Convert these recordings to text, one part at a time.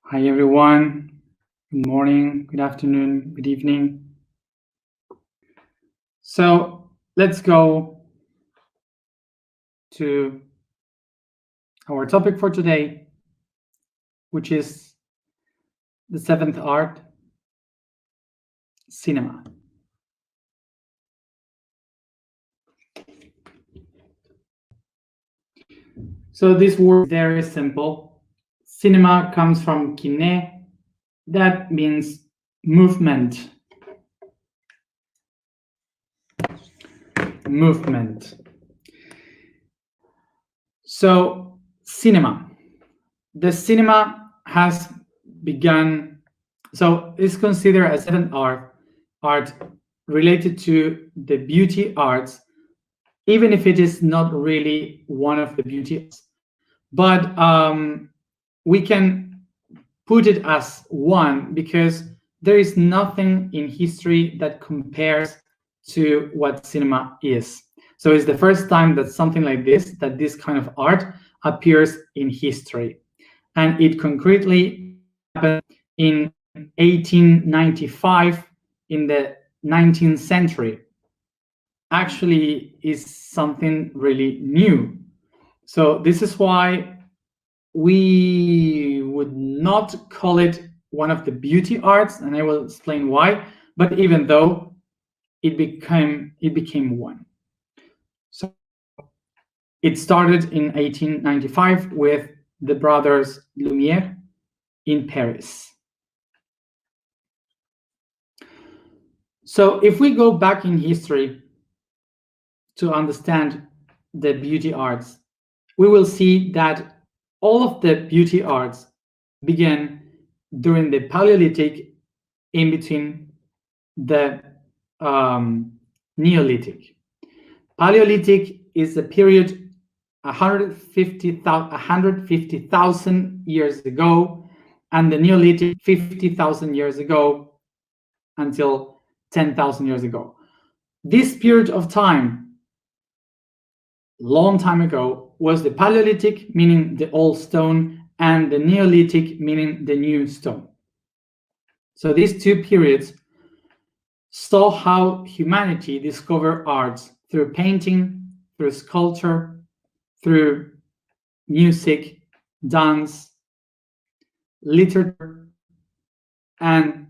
Hi everyone, good morning, good afternoon, good evening. So let's go to our topic for today, which is the seventh art, cinema. So this word is very simple. Cinema comes from kiné, that means movement. Movement. So cinema. The cinema has begun, so it's considered a seventh art related to the beauty arts, even if it is not really one of the beauty arts. But we can put it as one because there is nothing in history that compares to what cinema is. So it's the first time that something like this kind of art appears in history. And it concretely happened in 1895 in the 19th century. Actually is something really new. So this is why we would not call it one of the beauty arts, and I will explain why, but even though it became one. So it started in 1895 with the brothers Lumière in Paris. So if we go back in history to understand the beauty arts, we will see that all of the beauty arts began during the Paleolithic, in between the Neolithic. Paleolithic is a period 150,000 years ago, and the Neolithic 50,000 years ago until 10,000 years ago. This period of time, long time ago, was the Paleolithic, meaning the old stone, and the Neolithic, meaning the new stone. So these two periods saw how humanity discovered arts through painting, through sculpture, through music, dance, literature, and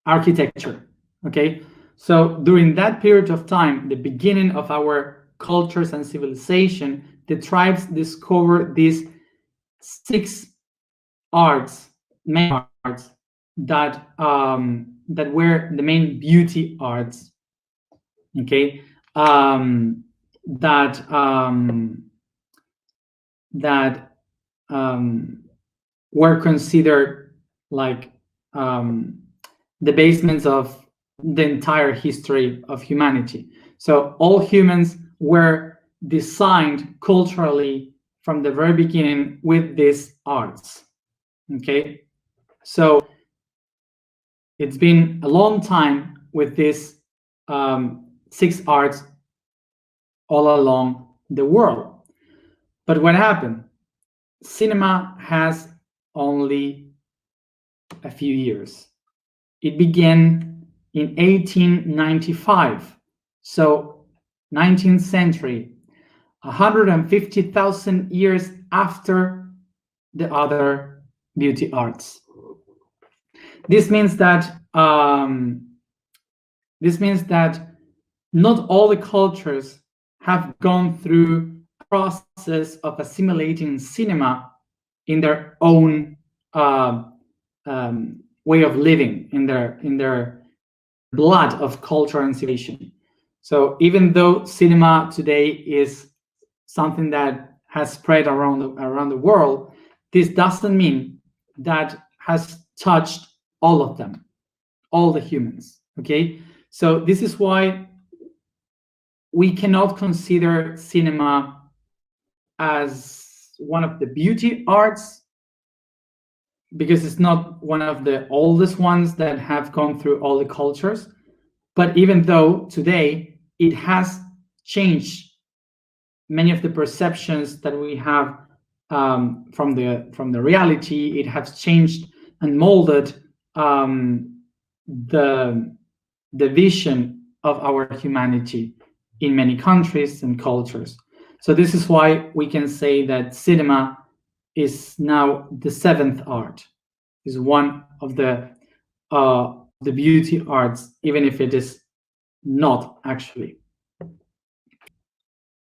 architecture. Okay, so during that period of time, the beginning of our cultures and civilization, the tribes discovered these six arts, main arts, that were the main beauty arts. Okay, that were considered like the basements of the entire history of humanity. So all humans were designed culturally from the very beginning with these arts. Okay, so it's been a long time with these six arts all along the world. But what happened? Cinema has only a few years. It began in 1895, so 19th century, 150,000 years after the other beauty arts. This means that not all the cultures have gone through a process of assimilating cinema in their own way of living, in their blood of culture and civilization. So even though cinema today is something that has spread around the world, this doesn't mean that has touched all of them, all the humans. Okay, so this is why we cannot consider cinema as one of the beauty arts, because it's not one of the oldest ones that have gone through all the cultures. But even though today it has changed many of the perceptions that we have from the reality. It has changed and molded the vision of our humanity in many countries and cultures. So this is why we can say that cinema is now the seventh art, is one of the beauty arts, even if it is not actually.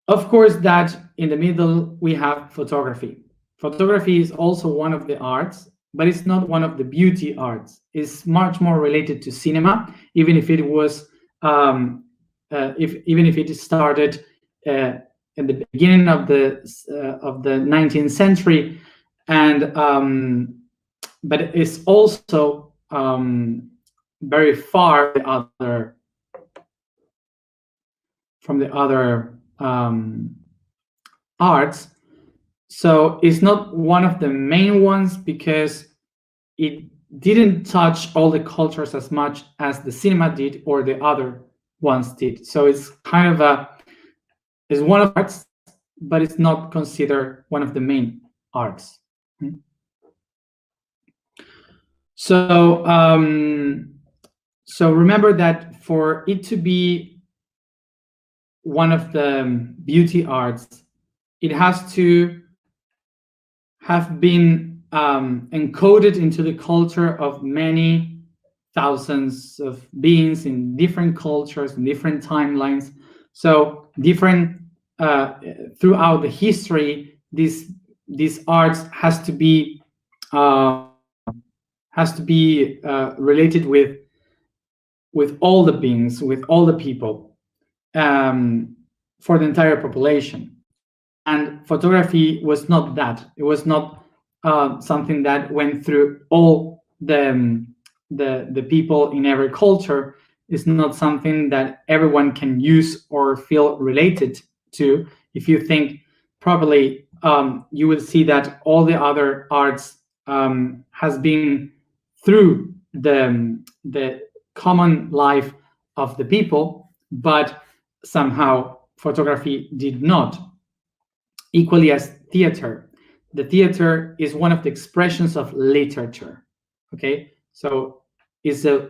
Of course, that in the middle we have photography. Photography is also one of the arts, but it's not one of the beauty arts. It's much more related to cinema, even if it was even if it started in the beginning of the 19th century, and but it's also very far from the other arts. So it's not one of the main ones because it didn't touch all the cultures as much as the cinema did or the other ones did. So it's kind of it's one of the arts, but it's not considered one of the main arts. So so remember that for it to be one of the beauty arts, it has to have been encoded into the culture of many thousands of beings in different cultures and different timelines. So different throughout the history, these arts has to be related with all the beings, with all the people, for the entire population. And photography was not that. It was not something that went through all the people in every culture. It's not something that everyone can use or feel related to. If you think properly, you will see that all the other arts has been through the common life of the people, but somehow photography did not. Equally as theater. The theater is one of the expressions of literature. Okay, so is a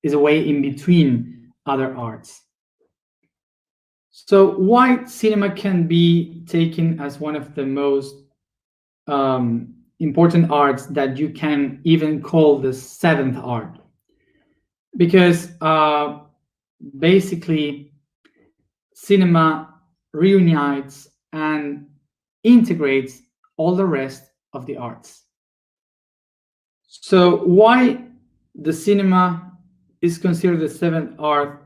way in between other arts. So why cinema can be taken as one of the most important arts that you can even call the seventh art? Because basically cinema reunites and integrates all the rest of the arts. So why the cinema is considered the seventh art?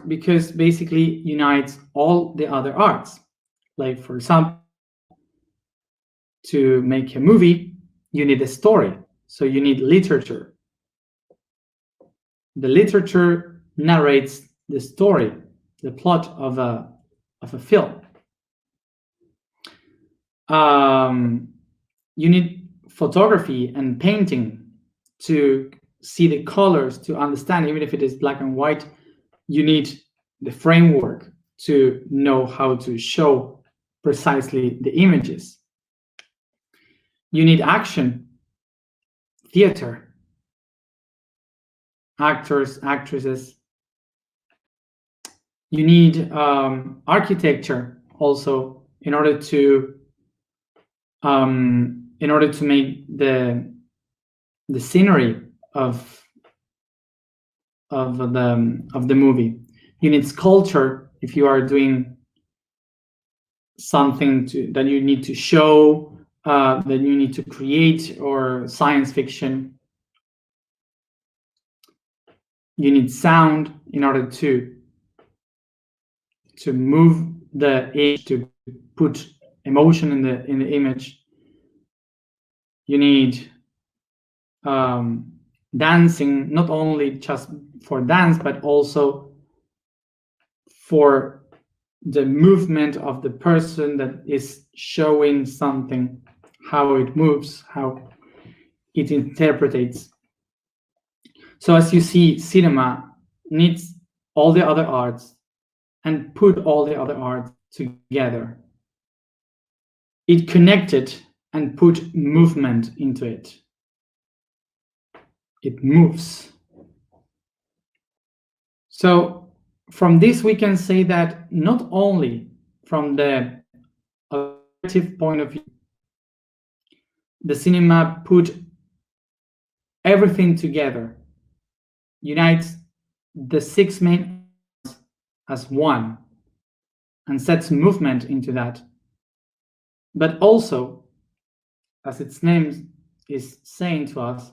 Because basically unites all the other arts. Like, for example, to make a movie, you need a story. So you need literature. The literature narrates the story, the plot of a film. You need photography and painting to see the colors, to understand, even if it is black and white. You need the framework to know how to show precisely the images. You need action, theater, actors, actresses. You need architecture also in order to make the scenery of the movie. You need sculpture if you are doing something that you need to show, that you need to create, or science fiction. You need sound in order to move the image, to put emotion in the image. You need dancing, not only just for dance, but also for the movement of the person that is showing something, how it moves, how it interprets. So as you see, cinema needs all the other arts and put all the other arts together. It connected and put movement into it. It moves. So from this, we can say that not only from the objective point of view, the cinema put everything together, unites the 6 main as one, and sets movement into that. But also, as its name is saying to us,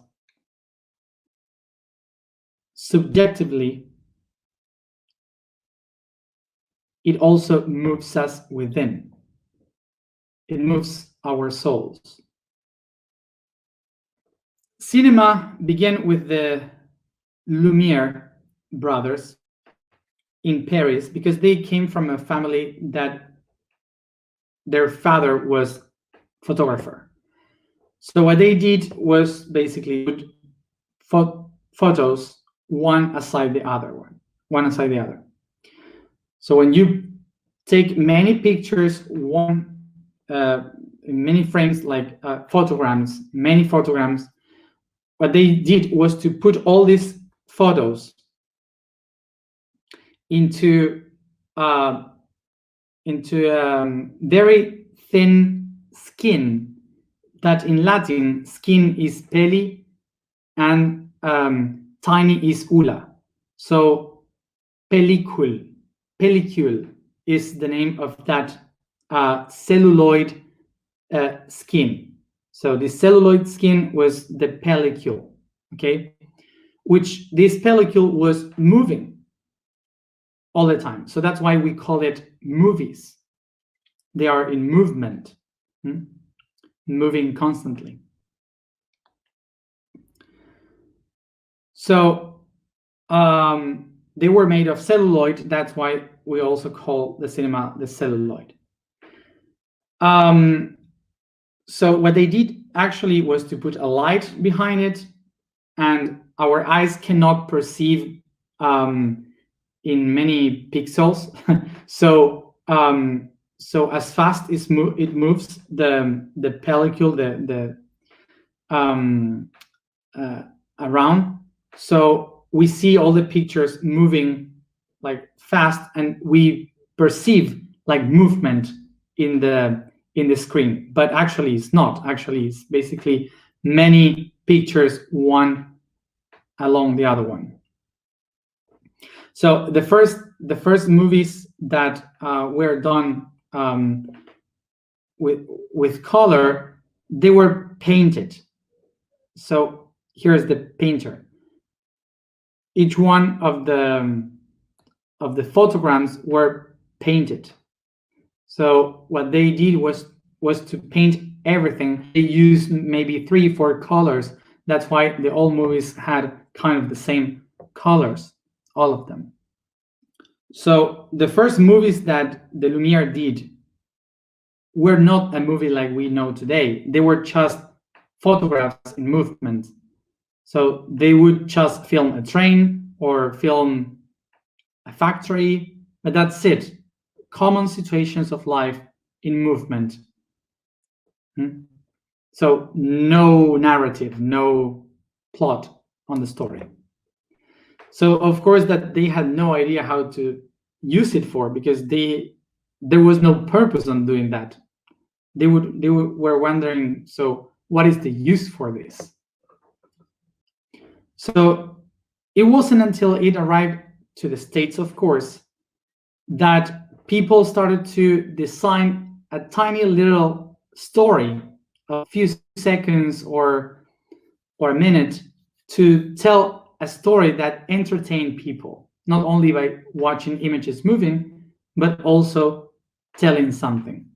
subjectively, it also moves us within. It moves our souls. Cinema began with the Lumiere brothers in Paris because they came from a family that their father was photographer. So what they did was basically put photos one aside the other. So when you take many pictures, many frames, like many photograms, what they did was to put all these photos into very thin skin, that in Latin, skin is peli and tiny is ula. So pellicule is the name of that celluloid skin. So the celluloid skin was the pellicule, okay? Which this pellicule was moving all the time. So that's why we call it movies. They are in movement, moving constantly. So they were made of celluloid. That's why we also call the cinema the celluloid. So what they did actually was to put a light behind it, and our eyes cannot perceive in many pixels. So as fast as it moves, the pellicule, around. So we see all the pictures moving like fast, and we perceive like movement in the screen, but actually it's not. Actually, it's basically many pictures, one along the other one. So the first movies that were done with color, they were painted. So here's the painter. Each one of the photograms were painted. So what they did was to paint everything. They used maybe 3-4 colors. That's why the old movies had kind of the same colors, all of them. So the first movies that the Lumiere did were not a movie like we know today. They were just photographs in movement. So they would just film a train or film a factory, but that's it. Common situations of life in movement. So no narrative, no plot on the story. So of course that they had no idea how to use it for, because there was no purpose on doing that. They were wondering, so what is the use for this? So it wasn't until it arrived to the States, of course, that people started to design a tiny little story, a few seconds or a minute, to tell a story that entertained people, not only by watching images moving, but also telling something.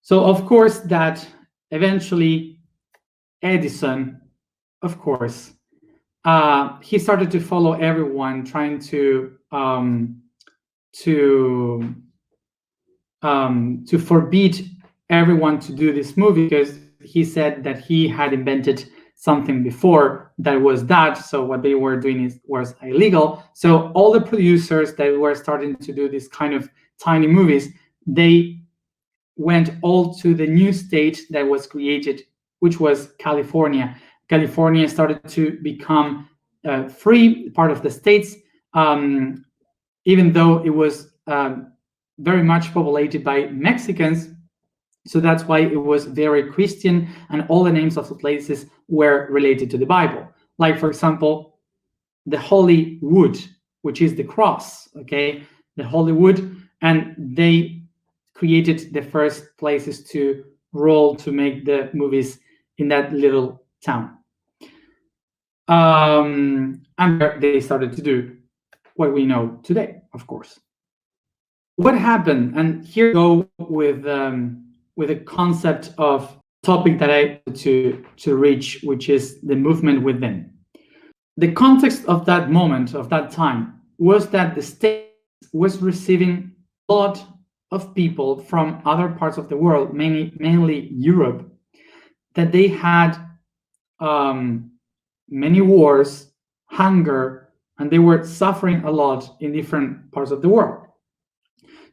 So of course that eventually Edison, of course, he started to follow everyone, trying to forbid everyone to do this movie, because he said that he had invented something before that was that. So what they were doing was illegal. So all the producers that were starting to do this kind of tiny movies, they went all to the new state that was created, which was California. California started to become free, part of the states, even though it was very much populated by Mexicans. So that's why it was very Christian, and all the names of the places were related to the Bible. Like, for example, the Holy Wood, which is the cross, okay? The Holy Wood, and they created the first places to roll, to make the movies in that little town. And they started to do what we know today, of course. What happened? And here we go with a concept of topic that I to reach, which is the movement within. The context of that moment, of that time, was that the state was receiving a lot of people from other parts of the world, mainly Europe, that they had many wars, hunger, and they were suffering a lot in different parts of the world.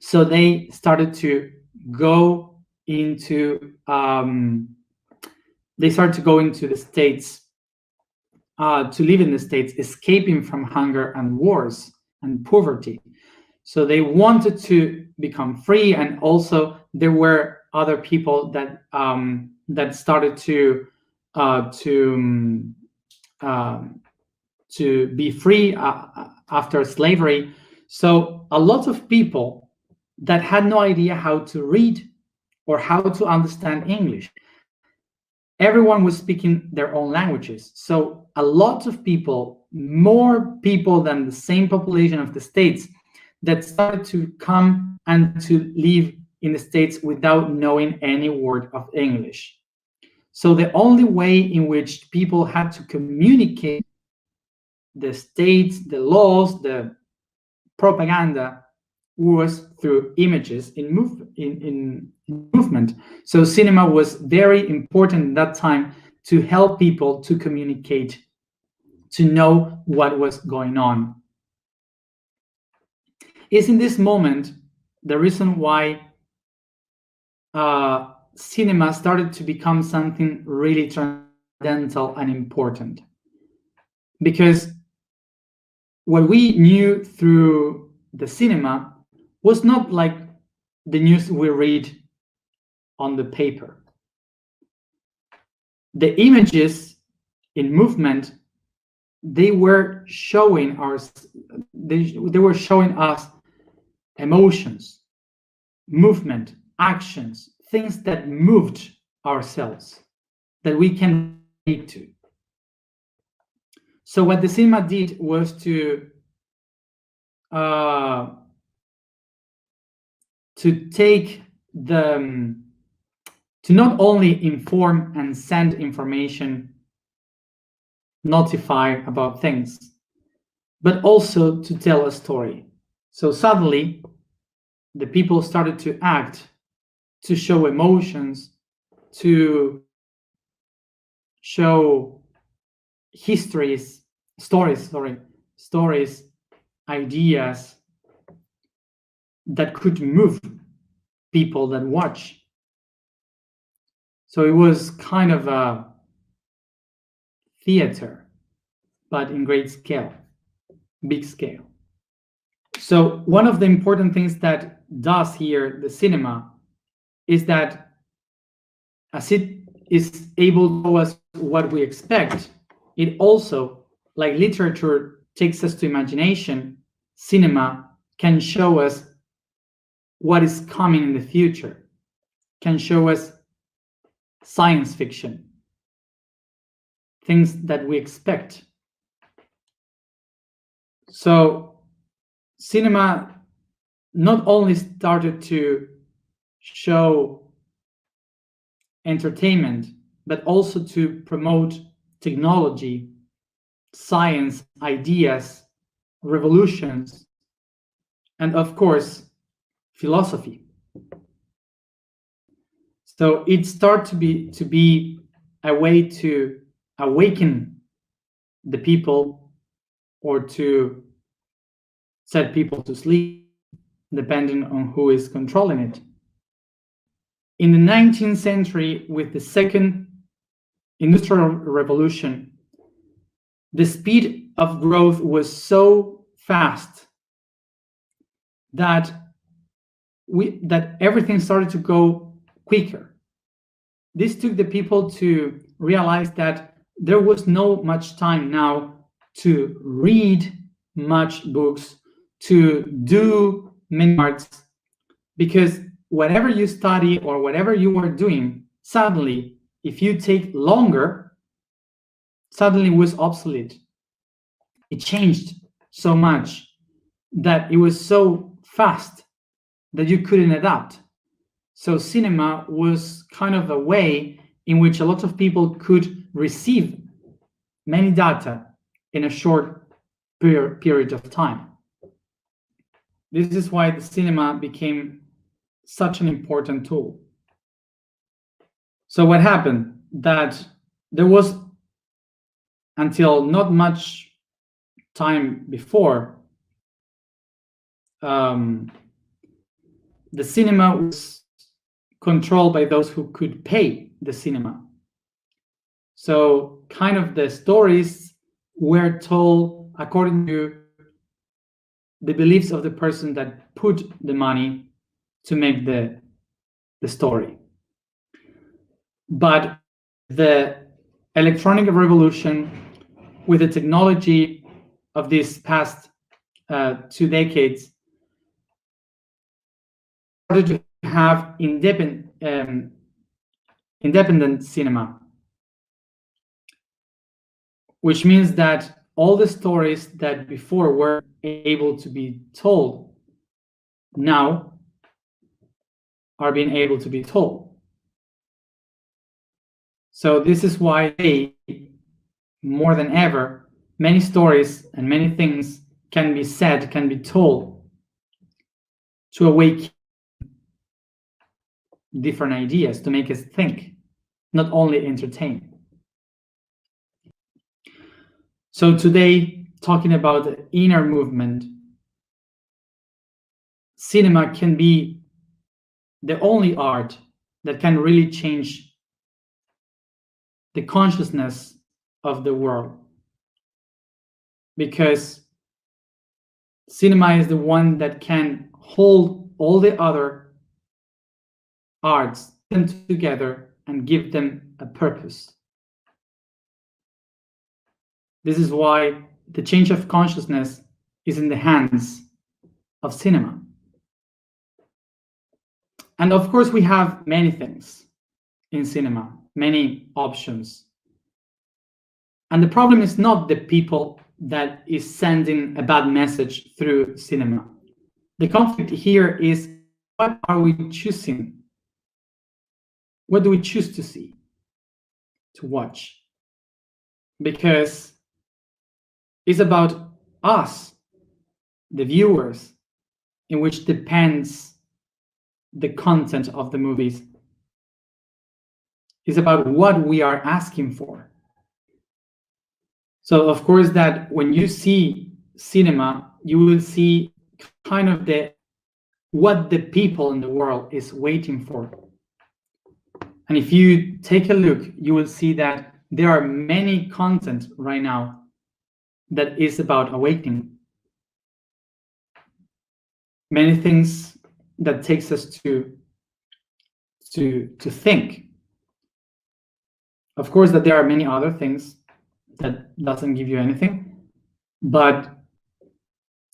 So they started to go into the States, to live in the States, escaping from hunger and wars and poverty. So they wanted to become free, and also there were other people that started to be free after slavery. So a lot of people that had no idea how to read or how to understand English. Everyone was speaking their own languages. So a lot of people, more people than the same population of the States, that started to come and to live in the States without knowing any word of English. So the only way in which people had to communicate the states, the laws, the propaganda, was through images in movement. So cinema was very important at that time to help people to communicate, to know what was going on. It's in this moment the reason why cinema started to become something really transcendental and important. Because what we knew through the cinema was not like the news we read on the paper. The images in movement, they were showing us emotions, movement, actions, things that moved ourselves, that we can relate to. So what the cinema did was to take to not only inform and send information, notify about things, but also to tell a story. So suddenly, the people started to act, to show emotions, to show stories, ideas that could move people that watch. So it was kind of a theater, but in great scale, big scale. So one of the important things that does here the cinema is that, as it is able to show us what we expect, it also, like literature takes us to imagination, cinema can show us what is coming in the future, can show us science fiction, things that we expect. So cinema not only started to show entertainment, but also to promote technology, science, ideas, revolutions, and of course, philosophy. So it started to be a way to awaken the people, or to set people to sleep, depending on who is controlling it. In the 19th century, with the second industrial revolution, the speed of growth was so fast that everything started to go quicker. This took the people to realize that there was no much time now to read much books, to do many arts, because whatever you study or whatever you are doing, suddenly, if you take longer, suddenly was obsolete. It changed so much that it was so fast that you couldn't adapt. So cinema was kind of a way in which a lot of people could receive many data in a short period of time. This is why the cinema became such an important tool. So what happened? That there was, until not much time before, the cinema was controlled by those who could pay the cinema. So kind of the stories were told according to the beliefs of the person that put the money to make the story. But the electronic revolution, with the technology of these past 2 decades, started to have independent cinema, which means that all the stories that before were able to be told now are being able to be told. So this is why today, more than ever, many stories and many things can be said, can be told to awaken different ideas, to make us think, not only entertain. So today, talking about the inner movement, cinema can be the only art that can really change the consciousness of the world, because cinema is the one that can hold all the other arts them together and give them a purpose. This is why the change of consciousness is in the hands of cinema. And of course, we have many things in cinema, many options. And the problem is not the people that is sending a bad message through cinema. The conflict here is, what are we choosing? What do we choose to see, to watch? Because it's about us, the viewers, in which depends the content of the movies. It's about what we are asking for. So of course that when you see cinema, you will see kind of what the people in the world is waiting for. And if you take a look, you will see that there are many content right now that is about awakening. Many things that takes us to think. Of course that there are many other things that doesn't give you anything, but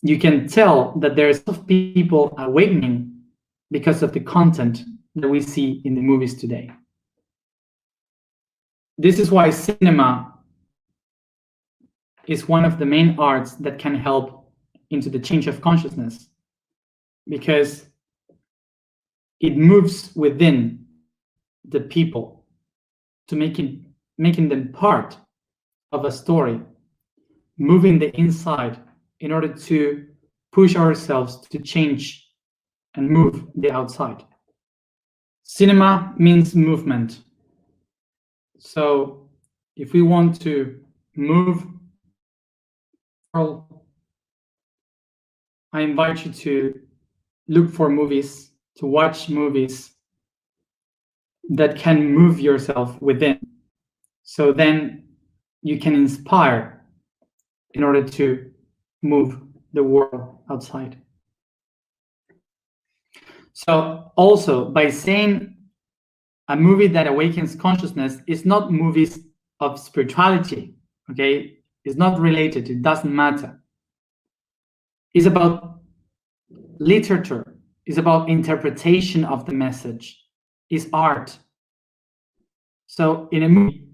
you can tell that there's a lot of people awakening because of the content that we see in the movies today. This is why cinema is one of the main arts that can help into the change of consciousness, because it moves within the people to making them part of a story, moving the inside in order to push ourselves to change and move the outside. Cinema means movement. So if we want to move, I invite you to look for movies, to watch movies, that can move yourself within. So then you can inspire in order to move the world outside. So also, by saying a movie that awakens consciousness is not movies of spirituality, okay? It's not related, it doesn't matter. It's about literature, it's about interpretation of the message, it's art. So in a movie,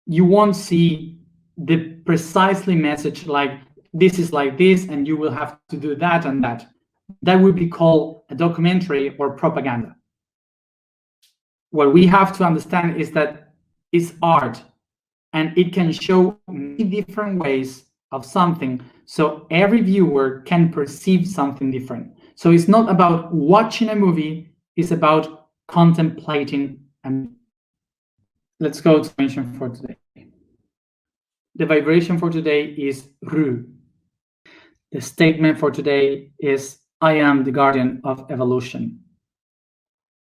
you won't see the precisely message like this is like this and you will have to do that and that. That would be called a documentary or propaganda. What we have to understand is that it's art and it can show many different ways of something, so every viewer can perceive something different. So it's not about watching a movie, it's about contemplating a movie. Let's go to the vibration for today. The vibration for today is Ru. The statement for today is, I am the guardian of evolution.